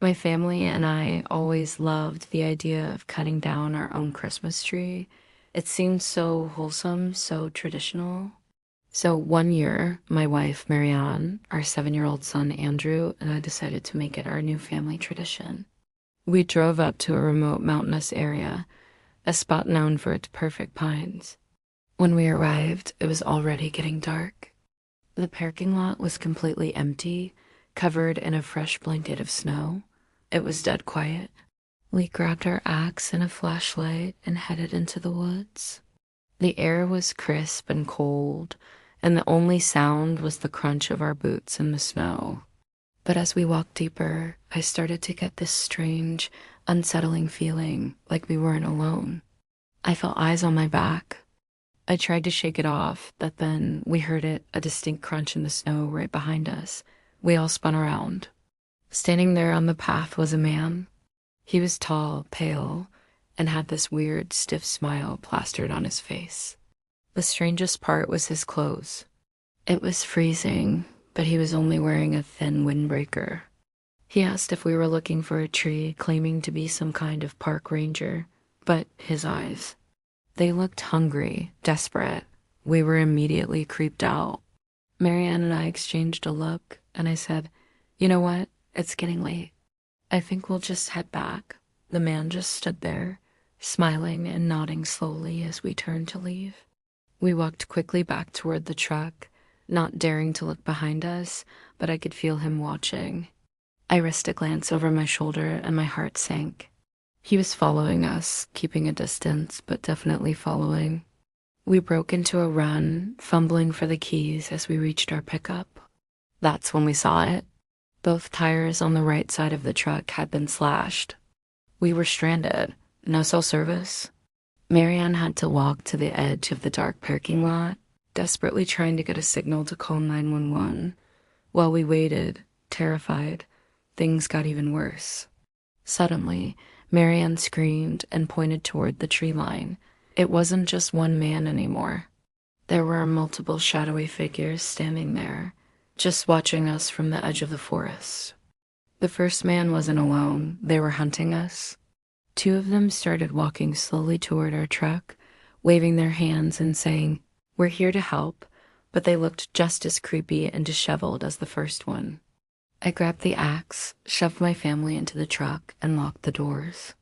My family and I always loved the idea of cutting down our own Christmas tree. It seemed so wholesome, so traditional. So one year, my wife, Marianne, our 7-year-old son, Andrew, and I decided to make it our new family tradition. We drove up to a remote mountainous area, a spot known for its perfect pines. When we arrived, it was already getting dark. The parking lot was completely empty, covered in a fresh blanket of snow. It was dead quiet. We grabbed our axe and a flashlight and headed into the woods. The air was crisp and cold, and the only sound was the crunch of our boots in the snow. But as we walked deeper, I started to get this strange, unsettling feeling like we weren't alone. I felt eyes on my back. I tried to shake it off, but then we heard a distinct crunch in the snow right behind us. We all spun around. Standing there on the path was a man. He was tall, pale, and had this weird, stiff smile plastered on his face. The strangest part was his clothes. It was freezing, but he was only wearing a thin windbreaker. He asked if we were looking for a tree, claiming to be some kind of park ranger, but his eyes, they looked hungry, desperate. We were immediately creeped out. Marianne and I exchanged a look, and I said, "You know what? It's getting late. I think we'll just head back." The man just stood there, smiling and nodding slowly as we turned to leave. We walked quickly back toward the truck, not daring to look behind us, but I could feel him watching. I risked a glance over my shoulder and my heart sank. He was following us, keeping a distance, but definitely following. We broke into a run, fumbling for the keys as we reached our pickup. That's when we saw it. Both tires on the right side of the truck had been slashed. We were stranded. No cell service. Marianne had to walk to the edge of the dark parking lot, desperately trying to get a signal to call 911. While we waited, terrified, things got even worse. Suddenly, Marianne screamed and pointed toward the tree line. It wasn't just one man anymore. There were multiple shadowy figures standing there, just watching us from the edge of the forest. The first man wasn't alone. They were hunting us. Two of them started walking slowly toward our truck, waving their hands and saying, "We're here to help," but they looked just as creepy and disheveled as the first one. I grabbed the axe, shoved my family into the truck, and locked the doors.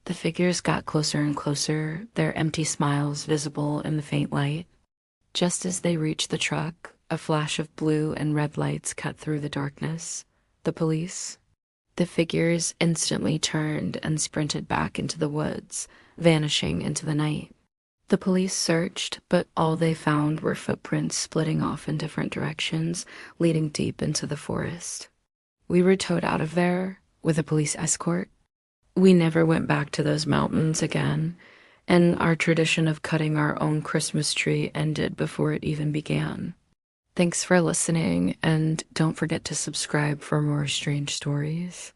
The figures got closer and closer, their empty smiles visible in the faint light. Just as they reached the truck, a flash of blue and red lights cut through the darkness. The police. The figures instantly turned and sprinted back into the woods, vanishing into the night. The police searched, but all they found were footprints splitting off in different directions, leading deep into the forest. We were towed out of there with a police escort. We never went back to those mountains again, and our tradition of cutting our own Christmas tree ended before it even began. Thanks for listening, and don't forget to subscribe for more strange stories.